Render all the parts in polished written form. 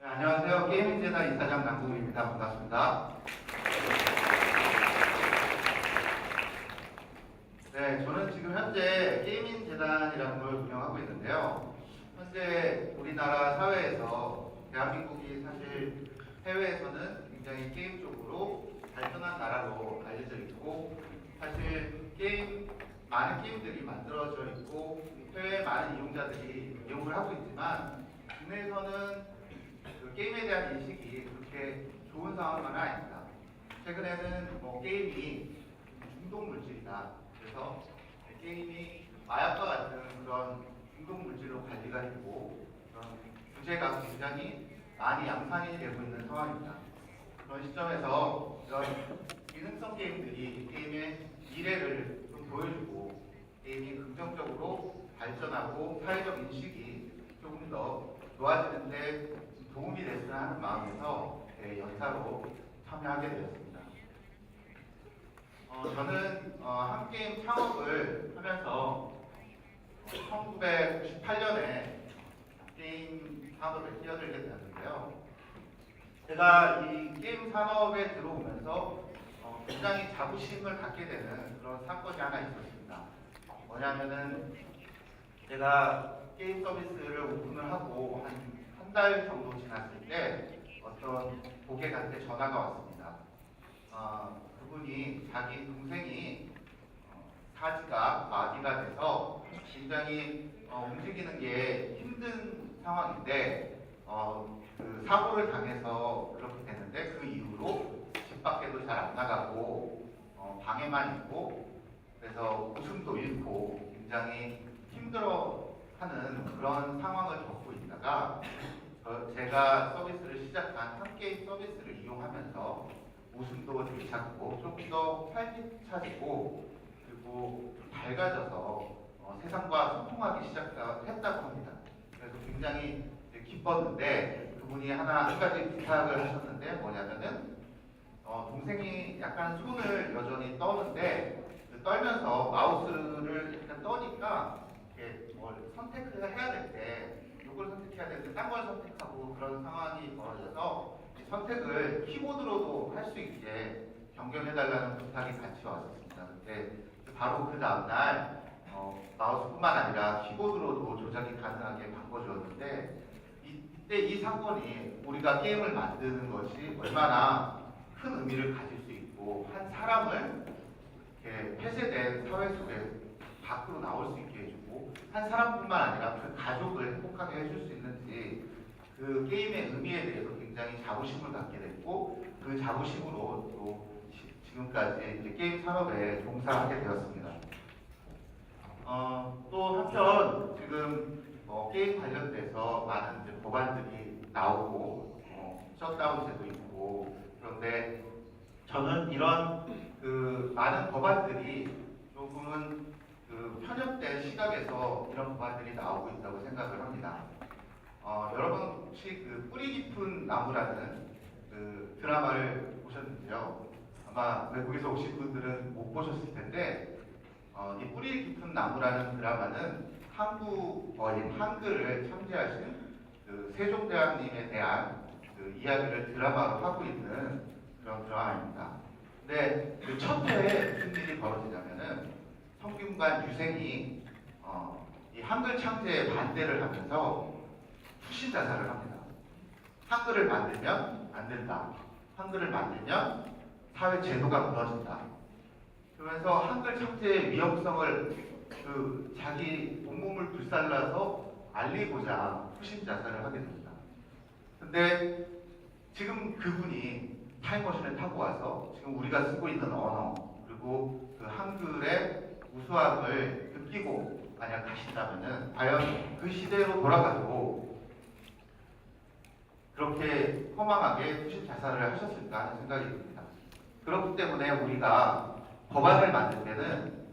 네, 안녕하세요. 게임인재단 이사장 남궁입니다. 반갑습니다. 네, 저는 지금 현재 게임인재단이라는 걸 운영하고 있는데요. 현재 우리나라 사회에서 대한민국이 사실 해외에서는 굉장히 게임 쪽으로 발전한 나라로 알려져 있고, 사실 많은 게임들이 만들어져 있고, 해외 많은 이용자들이 이용을 하고 있지만, 국내에서는 그 게임에 대한 인식이 그렇게 좋은 상황은 아닙니다. 최근에는 게임이 중독 물질이다. 그래서 게임이 마약과 같은 그런 중독 물질로 관리가 되고 그런 규제가 굉장히 많이 양산이 되고 있는 상황입니다. 그런 시점에서 이런 기능성 게임들이 게임의 미래를 좀 보여주고 게임이 긍정적으로 발전하고 사회적 인식이 조금 더 좋아지는데 도움이 됐으면 하는 마음에서 연사로 참여하게 되었습니다. 저는 한 게임 창업을 하면서 1998년에 게임 산업에 뛰어들게 되었는데요. 제가 이 게임 산업에 들어오면서 굉장히 자부심을 갖게 되는 그런 사건이 하나 있었습니다. 뭐냐면은 제가 게임 서비스를 오픈을 하고 한 달 정도 지났을 때 어떤 고객한테 전화가 왔습니다. 그분이 자기 동생이 사지가 마비가 돼서 굉장히 움직이는 게 힘든 상황인데 그 사고를 당해서 그렇게 됐는데 그 이후로 집 밖에도 잘 안 나가고 방에만 있고 그래서 웃음도 잃고 굉장히 힘들어하는 그런 상황을 겪고 있다가 제가 서비스를 시작한 한게임 서비스를 이용하면서 웃음도 되찾고 조금 더 활기차지고 그리고 좀 밝아져서 세상과 소통하기 시작했다고 합니다. 그래서 굉장히 기뻤는데 그분이 한 가지 부탁을 하셨는데 뭐냐면은 동생이 약간 손을 여전히 떠는데 떨면서 마우스를 약간 떠니까 이렇게 뭘 선택을 해야 될 때 이걸 선택해야 되는데 딴 걸 선택하고 그런 상황이 벌어져서 선택을 키보드로도 할 수 있게 변경해달라는 부탁이 같이 왔었습니다. 근데 바로 그 다음날 마우스뿐만 아니라 키보드로도 조작이 가능하게 바꿔주었는데 이때 이 사건이 우리가 게임을 만드는 것이 얼마나 큰 의미를 가질 수 있고 한 사람을 이렇게 폐쇄된 사회 속에 밖으로 나올 수 있게 해주고 한 사람뿐만 아니라 그 가족을 행복하게 해줄 수 있는지 그 게임의 의미에 대해서 굉장히 자부심을 갖게 됐고 그 자부심으로 또 지금까지 이제 게임 산업에 종사하게 되었습니다. 또 한편 지금 게임 관련돼서 많은 이제 법안들이 나오고 셧다운제도 있고 그런데 저는 이런 그 많은 법안들이 조금은 그 편협된 시각에서 이런 법안들이 나오고 있다고 생각을 합니다. 여러분 혹시 그 뿌리 깊은 나무라는 그 드라마를 보셨는데요. 아마 외국에서 오신 분들은 못 보셨을 텐데 이 뿌리 깊은 나무라는 드라마는 한국어인 한글을 창제하신 그 세종대왕님에 대한 그 이야기를 드라마로 하고 있는 그런 드라마입니다. 근데 그 첫 회에 무슨 일이 벌어지냐면은 성균관 유생이 이 한글 창제에 반대를 하면서 투신 자살을 합니다. 한글을 만들면 안 된다. 한글을 만들면 사회 제도가 무너진다. 그러면서 한글 창제의 위험성을 그 자기 온몸을 불살라서 알리고자 투신 자살을 하게 됩니다. 근데 지금 그분이 타임머신을 타고 와서 지금 우리가 쓰고 있는 언어 그리고 그 한글의 우수함을 느끼고 만약 가신다면은 과연 그 시대로 돌아가도 그렇게 허망하게 투신 자살을 하셨을까 하는 생각이 듭니다. 그렇기 때문에 우리가 법안을 만들 때는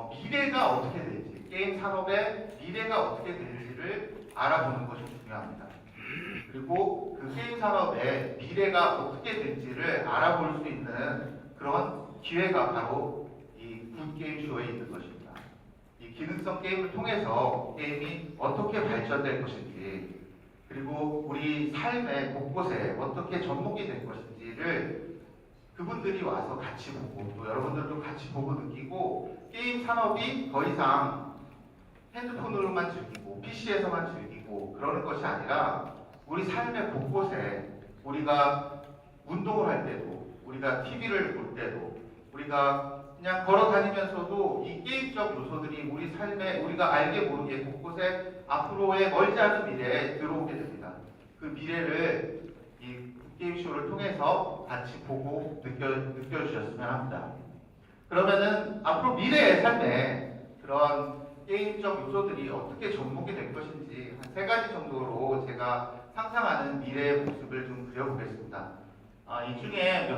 미래가 어떻게 될지, 게임 산업의 미래가 어떻게 될지를 알아보는 것이 중요합니다. 그리고 그 게임 산업의 미래가 어떻게 될지를 알아볼 수 있는 그런 기회가 바로 이 굿게임쇼에 있는 것입니다. 이 기능성 게임을 통해서 게임이 어떻게 발전될 것인지 그리고 우리 삶의 곳곳에 어떻게 접목이 될 것인지를 그분들이 와서 같이 보고 또 여러분들도 같이 보고 느끼고 게임 산업이 더 이상 핸드폰으로만 즐기고 PC에서만 즐기고 그러는 것이 아니라 우리 삶의 곳곳에 우리가 운동을 할 때도 우리가 TV를 볼 때도 우리가 그냥 걸어 다니면서도 이 게임적 요소들이 우리 삶에 우리가 알게 모르게 곳곳에 앞으로의 멀지 않은 미래에 들어오게 됩니다. 그 미래를 이 게임쇼를 통해서 같이 보고 느껴주셨으면 합니다. 그러면은 앞으로 미래의 삶에 그런 게임적 요소들이 어떻게 접목이 될 것인지 한 3가지 정도로 제가 상상하는 미래의 모습을 좀 그려보겠습니다. 이 중에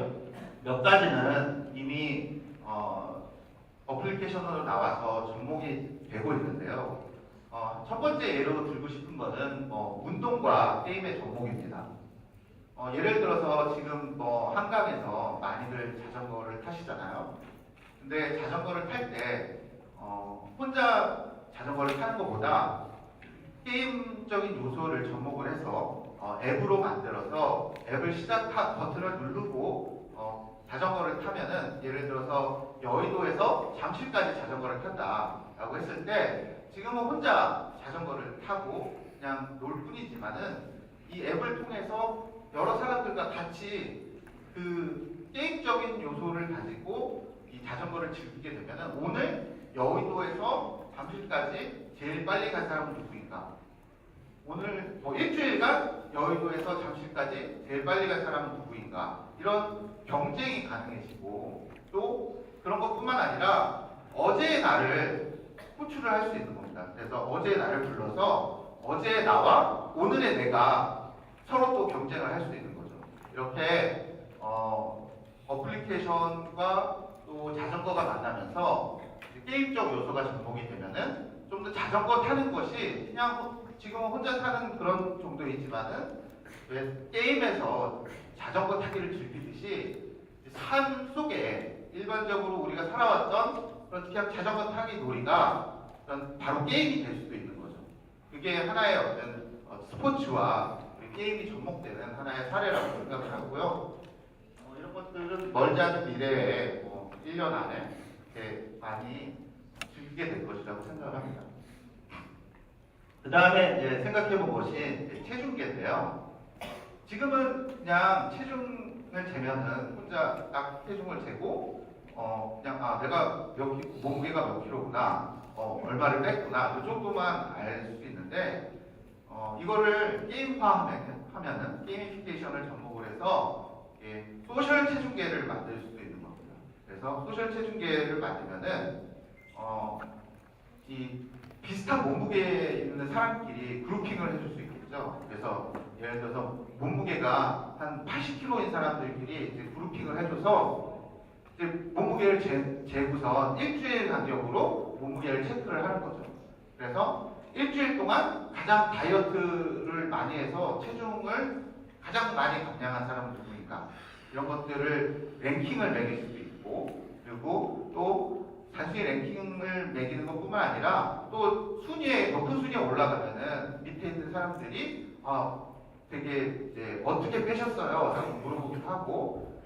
몇 가지는 이미 어플리케이션으로 나와서 접목이 되고 있는데요. 첫 번째 예로 들고 싶은 것은 운동과 게임의 접목입니다. 예를 들어서 지금 한강에서 많이들 자전거를 타시잖아요. 근데 자전거를 탈 때 혼자 자전거를 타는 것보다 게임적인 요소를 접목을 해서 앱으로 만들어서 앱을 버튼을 누르고 자전거를 타면은 예를 들어서 여의도에서 잠실까지 자전거를 탄다라고 했을 때 지금은 혼자 자전거를 타고 그냥 놀 뿐이지만은 이 앱을 통해서 여러 사람들과 같이 그 게임적인 요소를 가지고 이 자전거를 즐기게 되면은 오늘 여의도에서 잠실까지 제일 빨리 간 사람은 누구인가? 오늘 일주일간 여의도에서 잠실까지 제일 빨리 간 사람은 누구인가? 이런 경쟁이 가능해지고 또 그런 것뿐만 아니라 어제의 나를 호출을 할 수 있는 겁니다. 그래서 어제의 나를 불러서 어제의 나와 오늘의 내가 서로 또 경쟁을 할 수 있는 거죠. 이렇게 어플리케이션과 또 자전거가 만나면서 게임적 요소가 접목이 되면은 좀 더 자전거 타는 것이 그냥 지금은 혼자 타는 그런 정도이지만은 왜 게임에서 자전거 타기를 즐기듯이 삶 속에 일반적으로 우리가 살아왔던 그런 그냥 자전거 타기 놀이가 바로 게임이 될 수도 있는 거죠. 그게 하나의 어떤 스포츠와 게임이 접목되는 하나의 사례라고 생각을 하고요. 이런 것들은 멀지 않은 미래에 1년 안에 이렇게 많이 즐기게 될 것이라고 생각을 합니다. 그 다음에 이제 생각해본 것이 체중계인데요. 지금은 그냥 체중을 재면은 혼자 딱 체중을 재고 그냥 내가 몸무게가 몇 킬로구나, 얼마를 뺐구나 이 정도만 알 수 있는데 이거를 게임화하면은 게이미피케이션을 접목을 해서 소셜 체중계를 만들 수도 있는 겁니다. 그래서 소셜 체중계를 만들면은 이 비슷한 몸무게에 있는 사람끼리 그룹핑을 해줄 수 있겠죠. 그래서 예를 들어서 몸무게가 한 80kg인 사람들끼리 이제 그룹핑을 해줘서 이제 몸무게를 재고서 일주일 간격으로 몸무게를 체크를 하는 거죠. 그래서 일주일 동안 가장 다이어트를 많이 해서 체중을 가장 많이 감량한 사람은 누구인가? 이런 것들을 랭킹을 매길 수도 있고, 그리고 또 단순히 랭킹을 매기는 것뿐만 아니라 또 높은 순위에 올라가면은 밑에 있는 사람들이 되게 이제 어떻게 빼셨어요? 라고 물어보기도 하고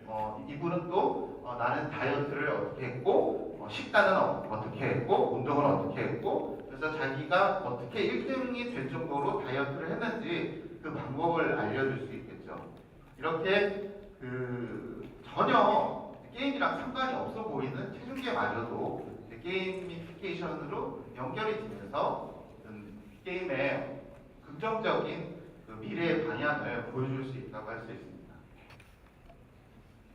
이분은 또 나는 다이어트를 어떻게 했고 식단은 어떻게 했고 운동은 어떻게 했고 그래서 자기가 어떻게 1등이 될 정도로 다이어트를 했는지 그 방법을 알려줄 수 있겠죠. 이렇게 전혀 게임이랑 상관이 없어 보이는 체중계마저도 게이미피케이션으로 연결이 되면서 게임의 긍정적인 미래의 방향을 보여줄 수 있다고 할 수 있습니다.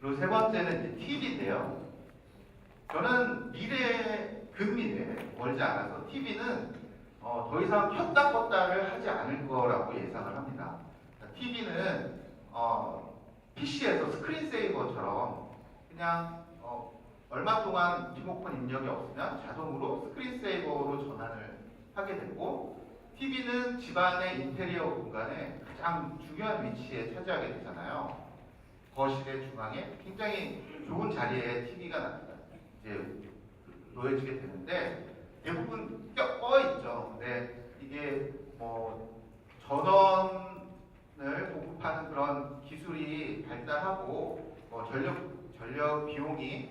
그리고 세 번째는 이제 TV인데요. 저는 근미래 멀지 않아서 TV는 더 이상 켰다 껐다를 하지 않을 거라고 예상을 합니다. TV는 PC에서 스크린세이버처럼 그냥 얼마 동안 리모컨 입력이 없으면 자동으로 스크린세이버로 전환을 하게 되고 TV는 집안의 인테리어 공간에 가장 중요한 위치에 차지하게 되잖아요. 거실의 중앙에 굉장히 좋은 자리에 TV가 이제 놓여지게 되는데 대부분 꺼 있죠. 근데 이게 전원 보급하는 그런 기술이 발달하고 전력 비용이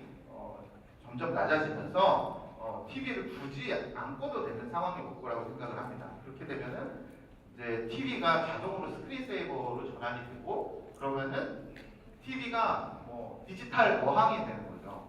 점점 낮아지면서 TV를 굳이 안 꺼도 되는 상황이 올 거라고 생각을 합니다. 그렇게 되면은 이제 TV가 자동으로 스크린세이버로 전환이 되고 그러면은 TV가 디지털 어항이 되는 거죠.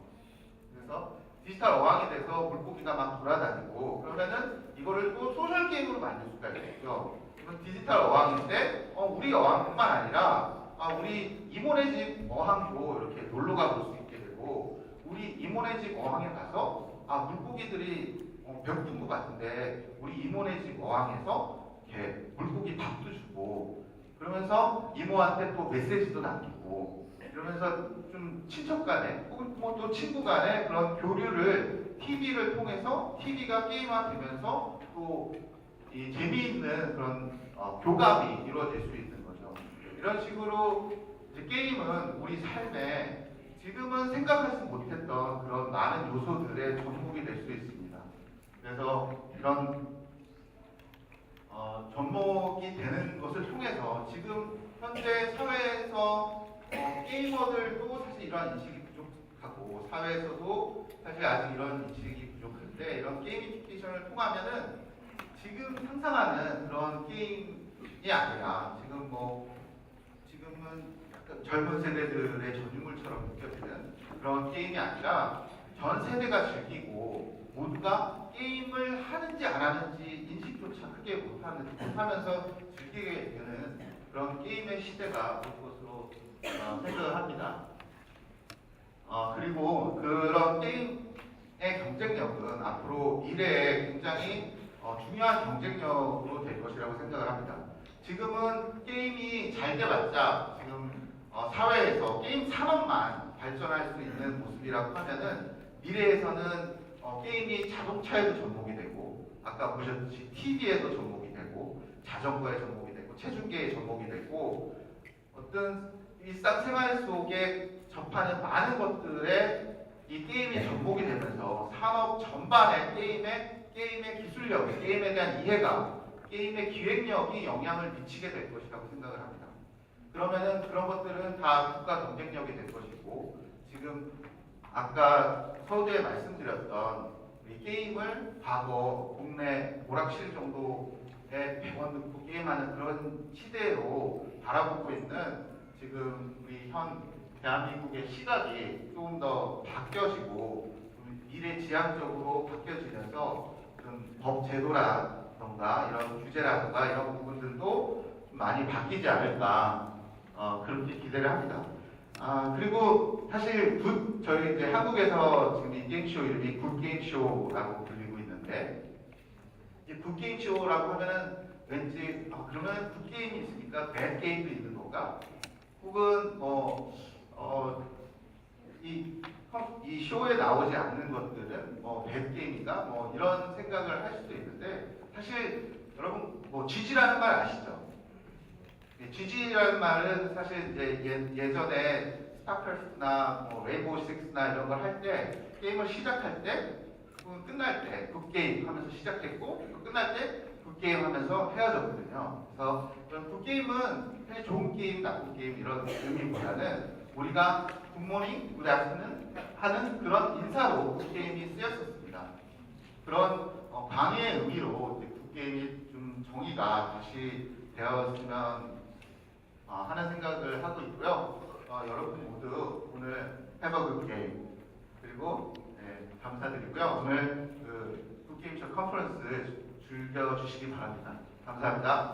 그래서 디지털 어항이 돼서 물고기가 막 돌아다니고 그러면은 이거를 또 소셜 게임으로 만들 수가 있겠죠. 이건 디지털 어항인데 우리 어항뿐만 아니라 우리 이모네 집 어항도 이렇게 놀러 가볼 수 있게 되고 우리 이모네 집 어항에 가서 물고기들이 배고픈 것 같은데 우리 이모네 집 어항에서 이렇게 물고기 밥도 주고 그러면서 이모한테 또 메시지도 남기고 이러면서 좀 친척 간에 혹은 또 친구 간에 그런 교류를 TV를 통해서 TV가 게임화되면서 또 이 재미있는 그런 교감이 이루어질 수 있는 거죠. 이런 식으로 이제 게임은 우리 삶에 지금은 생각하지 못했던 그런 많은 요소들의 전목이 될 수 있습니다. 그래서 이런 접목이 되는 것을 통해서 지금 현재 사회에서 게이머들도 사실 이러한 인식이 부족하고 사회에서도 사실 아직 이런 인식이 부족한데 이런 게이미피케이션을 통하면은 지금 상상하는 그런 게임이 아니라 지금은 약간 젊은 세대들의 전유물처럼 느껴지는 그런 게임이 아니라 전 세대가 즐기고 모두가 게임을 하는지 안 하는지 인식조차 크게 못하면서 즐기게 되는 그런 게임의 시대가 올 것으로 생각을 합니다. 그리고 그런 게임의 경쟁력은 앞으로 미래에 굉장히 중요한 경쟁력으로 될 것이라고 생각을 합니다. 지금은 게임이 잘 돼봤자 지금 사회에서 게임 산업만 발전할 수 있는 모습이라고 하면은 미래에서는 게임이 자동차에도 접목이 되고 아까 보셨듯이 TV에도 접목이 되고 자전거에 접목이 되고 체중계에 접목이 되고 어떤 일상생활 속에 접하는 많은 것들에 이 게임이 접목이 되면서 산업 전반에 게임의 기술력, 게임에 대한 이해가, 게임의 기획력이 영향을 미치게 될 것이라고 생각을 합니다. 그러면은 그런 것들은 다 국가 경쟁력이 될 것이고 지금 아까 서두에 말씀드렸던 이 게임을 과거 국내 오락실 정도에 100원 넣고 게임하는 그런 시대로 바라보고 있는 지금 우리 현 대한민국의 시각이 조금 더 바뀌어지고 미래지향적으로 바뀌어지면서 법 제도라던가 이런 규제라던가 이런 부분들도 많이 바뀌지 않을까 그렇게 기대를 합니다. 그리고 사실 저희 이제 한국에서 지금 이 게임쇼 이름이 굿게임쇼라고 불리고 있는데 이 굿게임쇼라고 하면은 왠지 그러면 굿게임이 있으니까 배드게임도 있는 건가? 혹은 이 쇼에 나오지 않는 것들은 배드게임인가? 이런 생각을 할 수도 있는데 사실 여러분 GG라는 말 아시죠? GG라는 말은 사실 이제 예전에 스타크래프트나 레인보우 식스나 이런 걸 할 때 게임을 시작할 때 끝날 때 굿게임 하면서 시작했고 끝날 때 굿게임 하면서 헤어졌거든요. 그래서 굿게임은 사실 좋은 게임, 나쁜 게임 이런 의미보다는 우리가 굿모닝, 굿아프터눈 하는 그런 인사로 굿게임이 쓰였었습니다. 그런 광의의 의미로 굿게임이 좀 정의가 다시 되었으면 하는 생각을 하고 있고요. 여러분 모두 오늘 Have a good game 그리고 감사드리고요. 오늘 굿게임쇼 컨퍼런스 즐겨주시기 바랍니다. 감사합니다.